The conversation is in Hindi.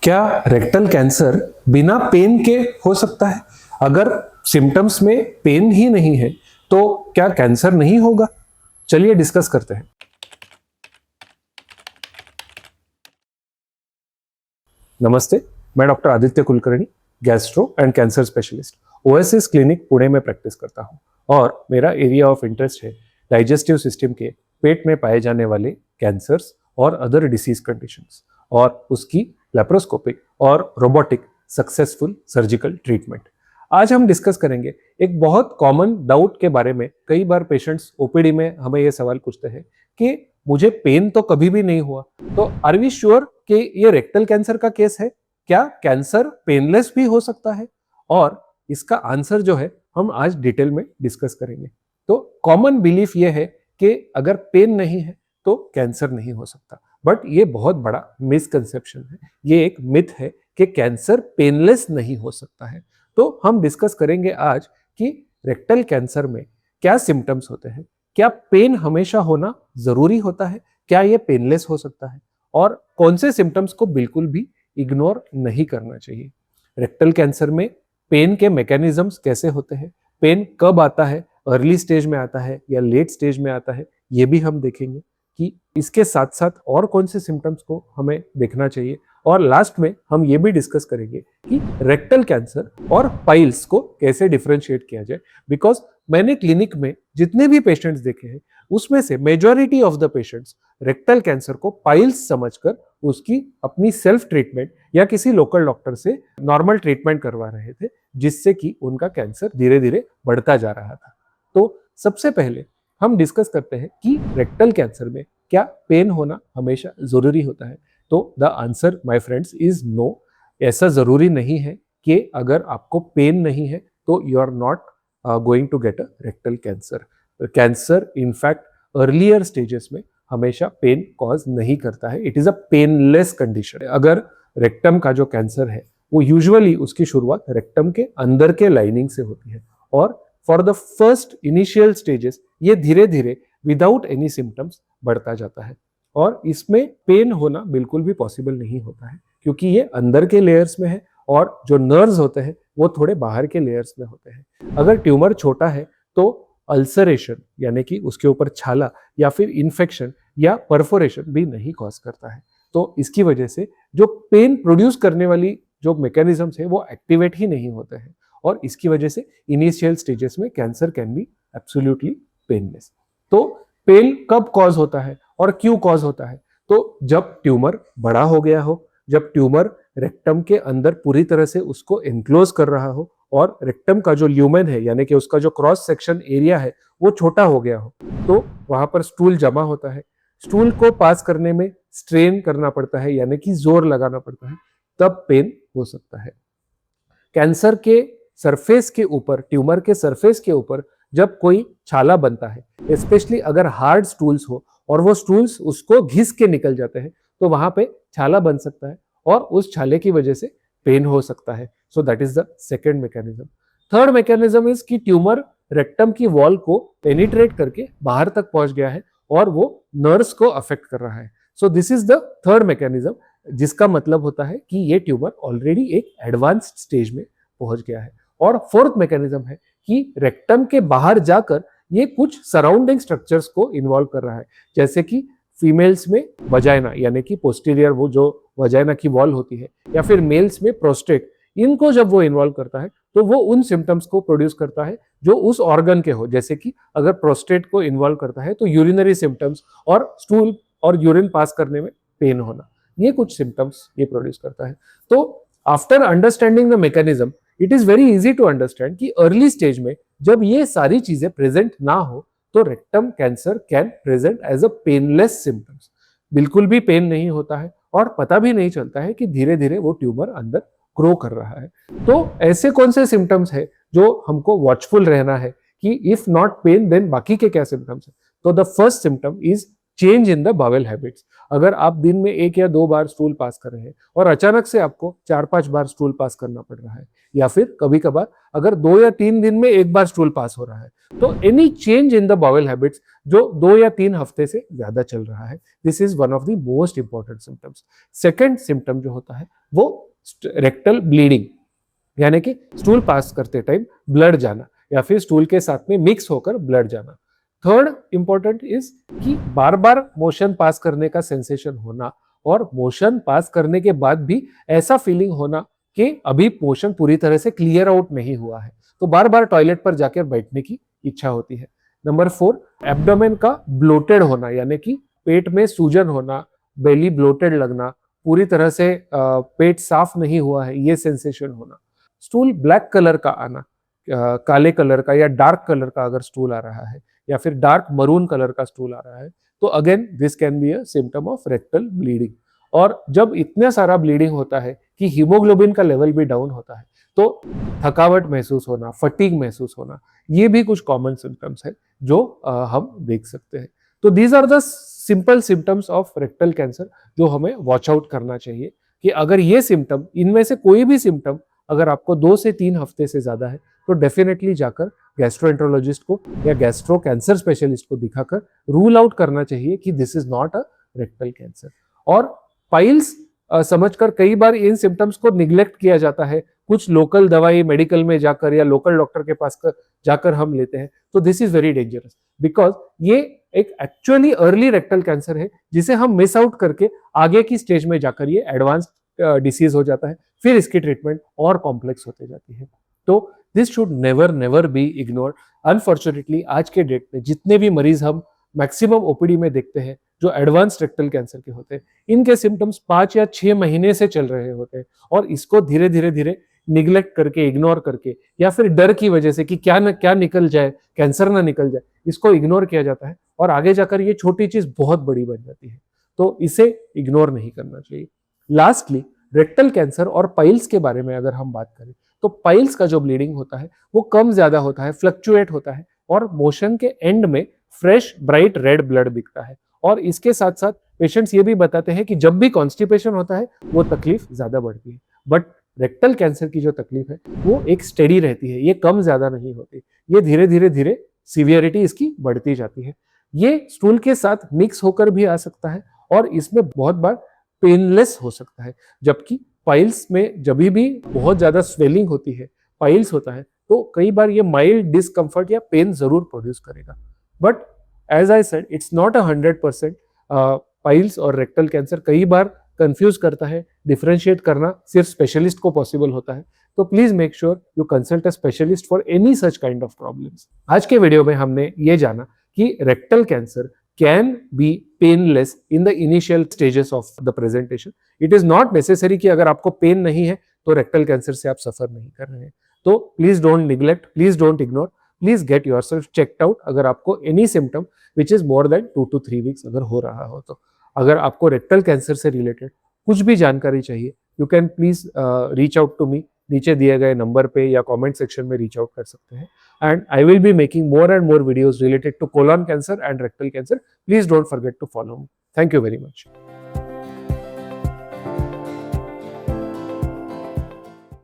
क्या रेक्टल कैंसर बिना पेन के हो सकता है? अगर सिम्टम्स में पेन ही नहीं है तो क्या कैंसर नहीं होगा? चलिए डिस्कस करते हैं। नमस्ते, मैं doctor Aditya Kulkarni, gastro and cancer specialist, oasis clinic Pune में प्रैक्टिस करता हूं और मेरा एरिया ऑफ इंटरेस्ट है डाइजेस्टिव सिस्टम के पेट में पाए जाने वाले कैंसर्स और अदर डिसीज कंडीशंस और उसकी लेप्रोस्कोपिक और रोबोटिक सक्सेसफुल सर्जिकल ट्रीटमेंट। आज हम डिस्कस करेंगे एक बहुत कॉमन डाउट के बारे में। कई बार पेशेंट्स ओपीडी में हमें ये सवाल पूछते हैं कि मुझे पेन तो कभी भी नहीं हुआ, तो आर वी श्योर कि ये रेक्टल कैंसर का केस है? क्या कैंसर पेनलेस भी हो सकता है? और इसका आंसर जो है हम आज डिटेल में डिस्कस करेंगे। तो कॉमन बिलीफ ये है कि अगर पेन नहीं है तो कैंसर नहीं हो सकता, बट ये बहुत बड़ा मिसकंसेप्शन है। ये एक मिथ है कि कैंसर पेनलेस नहीं हो सकता है। तो हम डिस्कस करेंगे आज कि रेक्टल कैंसर में क्या सिम्टम्स होते हैं, क्या पेन हमेशा होना जरूरी होता है, क्या ये पेनलेस हो सकता है, और कौन से सिम्टम्स को बिल्कुल भी इग्नोर नहीं करना चाहिए। रेक्टल कैंसर में पेन के मैकेनिज्म्स कैसे होते हैं, पेन कब आता है, अर्ली स्टेज में आता है या लेट स्टेज में आता है, ये भी हम देखेंगे कि इसके साथ साथ और कौन से सिम्टम्स को हमें देखना चाहिए। और लास्ट में हम ये भी डिस्कस करेंगे कि रेक्टल कैंसर और पाइल्स को कैसे डिफरेंशिएट किया जाए, बिकॉज मैंने क्लिनिक में जितने भी पेशेंट्स देखे हैं उसमें से majority of the patients rectal cancer को पाइल्स समझकर उसकी अपनी सेल्फ ट्रीटमेंट या किसी लोकल डॉक्टर से नॉर्मल ट्रीटमेंट करवा रहे थे, जिससे कि उनका कैंसर धीरे धीरे बढ़ता जा रहा था। तो सबसे पहले हम डिस्कस करते हैं कि रेक्टल कैंसर में क्या पेन होना हमेशा जरूरी होता है। तो the answer my friends is no. ऐसा जरूरी नहीं है कि अगर आपको पेन नहीं है तो you are not going to get a rectal cancer. Cancer in fact earlier stages में हमेशा पेन कॉज नहीं करता है। It is a painless condition. अगर रेक्टम का जो कैंसर है वो यूजुअली उसकी शुरुआत रेक्टम के अंदर के लाइनिंग से होती है और for the first initial stages ये धीरे धीरे विदाउट एनी सिम्टम्स बढ़ता जाता है और इसमें पेन होना बिल्कुल भी पॉसिबल नहीं होता है, क्योंकि ये अंदर के लेयर्स में है और जो नर्व्स होते हैं वो थोड़े बाहर के लेयर्स में होते हैं। अगर ट्यूमर छोटा है तो अल्सरेशन यानी कि उसके ऊपर छाला या फिर इन्फेक्शन या परफोरेशन भी नहीं कॉज करता है। तो इसकी वजह से जो पेन प्रोड्यूस करने वाली जो मैकेनिज्म्स है वो एक्टिवेट ही नहीं होते हैं और इसकी वजह से इनिशियल स्टेजेस में cancer can be absolutely painless. तो पेन कब कॉज होता है और क्यों कॉज होता है? तो जब ट्यूमर बड़ा हो गया हो, जब ट्यूमर रेक्टम के अंदर पूरी तरह से उसको एनक्लोज कर रहा हो और रेक्टम का जो ल्यूमेन है यानी कि उसका जो क्रॉस सेक्शन एरिया है वो छोटा हो गया हो, तो वहां पर स्टूल जमा होता है। स्टूल को पास करने में स्ट्रेन करना पड़ता है यानी कि जोर लगाना पड़ता है, तब पेन हो सकता है। कैंसर के सरफेस के ऊपर, ट्यूमर के सरफेस के ऊपर जब कोई छाला बनता है, स्पेशली अगर हार्ड स्टूल्स हो और वो स्टूल्स उसको घिस के निकल जाते हैं, तो वहां पे छाला बन सकता है और उस छाले की वजह से पेन हो सकता है। So that is the second mechanism. Third mechanism is कि ट्यूमर रेक्टम की वॉल को पेनिट्रेट करके बाहर तक पहुंच गया है और वो नर्व्स को अफेक्ट कर रहा है। So this is the third mechanism, जिसका मतलब होता है कि ये ट्यूमर ऑलरेडी एक एडवांस्ड स्टेज में पहुंच गया है। और फोर्थ मैकेनिज्म है कि रेक्टम के बाहर जाकर ये कुछ सराउंडिंग स्ट्रक्चर्स को इन्वॉल्व कर रहा है, जैसे कि फीमेल्स में वजाइना यानी कि पोस्टीरियर वो जो वजाइना की वॉल होती है, या फिर मेल्स में प्रोस्टेट। इनको जब वो इन्वॉल्व करता है तो वो उन सिम्टम्स को प्रोड्यूस करता है जो उस ऑर्गन के हो, जैसे कि अगर प्रोस्टेट को इन्वॉल्व करता है तो यूरिनरी सिम्टम्स और स्टूल और यूरिन पास करने में पेन होना, ये कुछ सिम्टम्स ये प्रोड्यूस करता है। तो after understanding the mechanism it is very easy to understand कि अर्ली स्टेज में जब ये सारी चीजें प्रेजेंट ना हो तो rectum cancer can present as a painless symptoms. बिल्कुल भी पेन नहीं होता है और पता भी नहीं चलता है कि धीरे धीरे वो ट्यूमर अंदर ग्रो कर रहा है। तो ऐसे कौन से सिम्टम्स है जो हमको वॉचफुल रहना है कि इफ नॉट पेन देन बाकी के क्या सिम्टम्स है? तो the first symptom is change in the bowel habits. अगर आप दिन में 1 या 2 बार स्टूल पास कर रहे हैं और अचानक से आपको 4-5 बार स्टूल पास करना पड़ रहा है, या फिर कभी कभार अगर 2 या 3 दिन में 1 बार स्टूल पास हो रहा है, तो any change in the bowel habits जो 2 या 3 हफ्ते से ज्यादा चल रहा है, this is one of the most important symptoms. Second symptom जो होता है वो रेक्टल ब्लीडिंग, यानी कि स्टूल पास करते टाइम ब्लड जाना या फिर स्टूल के साथ में मिक्स होकर ब्लड जाना। थर्ड इंपॉर्टेंट इज कि बार बार मोशन पास करने का सेंसेशन होना और मोशन पास करने के बाद भी ऐसा फीलिंग होना कि अभी मोशन पूरी तरह से क्लियर आउट नहीं हुआ है, तो बार बार टॉयलेट पर जाकर बैठने की इच्छा होती है। नंबर 4, एब्डोमेन का ब्लोटेड होना, यानी कि पेट में सूजन होना, बेली ब्लोटेड लगना, पूरी तरह से पेट साफ नहीं हुआ है, ये सेंसेशन होना। स्टूल ब्लैक कलर का आना, काले कलर का या डार्क कलर का अगर स्टूल आ रहा है या फिर डार्क मरून कलर का स्टूल आ रहा है, तो again this can be a symptom of rectal bleeding. और जब इतना सारा ब्लीडिंग होता है कि हीमोग्लोबिन का लेवल भी डाउन होता है, तो थकावट महसूस होना, फटीग महसूस होना, ये भी कुछ कॉमन सिम्टम्स है जो हम देख सकते हैं। तो these are the simple symptoms of rectal cancer जो हमें वॉच आउट करना चाहिए कि अगर ये सिम्टम, इनमें से कोई भी सिम्टम अगर आपको 2 से 3 हफ्ते से ज्यादा है, तो डेफिनेटली जाकर गैस्ट्रोएंटरोलॉजिस्ट को या गैस्ट्रो कैंसर स्पेशलिस्ट को दिखाकर रूल आउट करना चाहिए कि this is not a rectal cancer. और पाइल्स समझकर कई बार इन सिम्टम्स को निग्लेक्ट किया जाता है, कुछ लोकल दवाई मेडिकल में जाकर या लोकल डॉक्टर के पास जाकर हम लेते हैं, तो this is very dangerous because ये एक एक्चुअली अर्ली रेक्टल कैंसर है जिसे हम मिस आउट करके आगे की स्टेज में जाकर ये एडवांस डिसीज हो जाता है, फिर इसकी ट्रीटमेंट और कॉम्प्लेक्स होते जाती है। तो this should never never be ignored. Unfortunately आज के डेट में जितने भी मरीज हम मैक्सिमम ओपीडी में देखते हैं जो एडवांस रेक्टल कैंसर के होते हैं, इनके सिम्टम्स 5 या 6 महीने से चल रहे होते हैं और इसको धीरे धीरे धीरे निग्लेक्ट करके, इग्नोर करके, या फिर डर की वजह से कि क्या निकल जाए, कैंसर ना निकल जाए, इसको इग्नोर किया जाता है और आगे जाकर ये छोटी चीज बहुत बड़ी बन जाती है। तो इसे इग्नोर नहीं करना चाहिए। लास्टली, रेक्टल कैंसर और पाइल्स के बारे में अगर हम बात करें, तो पाइल्स का जो ब्लीडिंग होता है वो कम ज्यादा होता है, फ्लक्चुएट होता है और मोशन के एंड में फ्रेश ब्राइट रेड ब्लड दिखता है। और इसके साथ साथ पेशेंट्स ये भी बताते हैं कि जब भी कॉन्स्टिपेशन होता है वो तकलीफ ज्यादा बढ़ती है, बट रेक्टल कैंसर की जो तकलीफ है वो एक स्टेडी रहती है, ये कम ज्यादा नहीं होती, ये धीरे धीरे धीरे सीवियरिटी इसकी बढ़ती जाती है। ये स्टूल के साथ मिक्स होकर भी आ सकता है और इसमें बहुत बार पेनलेस हो सकता है, जबकि पाइल्स में जब भी बहुत ज्यादा स्वेलिंग होती है, पाइल्स होता है, तो कई बार ये माइल्ड डिस्कम्फर्ट या पेन जरूर प्रोड्यूस करेगा। But as I said, it's not 100%। Piles और रेक्टल कैंसर कई बार कंफ्यूज करता है, डिफरेंशिएट करना सिर्फ स्पेशलिस्ट को पॉसिबल होता है, तो please make sure you consult a specialist for any such kind of problems. आज के वीडियो में हमने ये जाना कि rectal cancer can be painless in the initial stages of the presentation. It is not necessary कि अगर आपको पेन नहीं है तो रेक्टल कैंसर से आप सफर नहीं कर रहे हैं। तो please don't neglect, please don't ignore, please get yourself checked out अगर आपको any symptom which is more than 2 to 3 weeks अगर हो रहा हो तो। अगर आपको रेक्टल कैंसर से रिलेटेड कुछ भी जानकारी चाहिए, you can please reach out to me, नीचे दिए गए नंबर पे या कमेंट सेक्शन में रीच आउट कर सकते हैं। And I will be making more and more videos related to colon cancer and rectal cancer. Please don't forget to follow me. Thank you very much.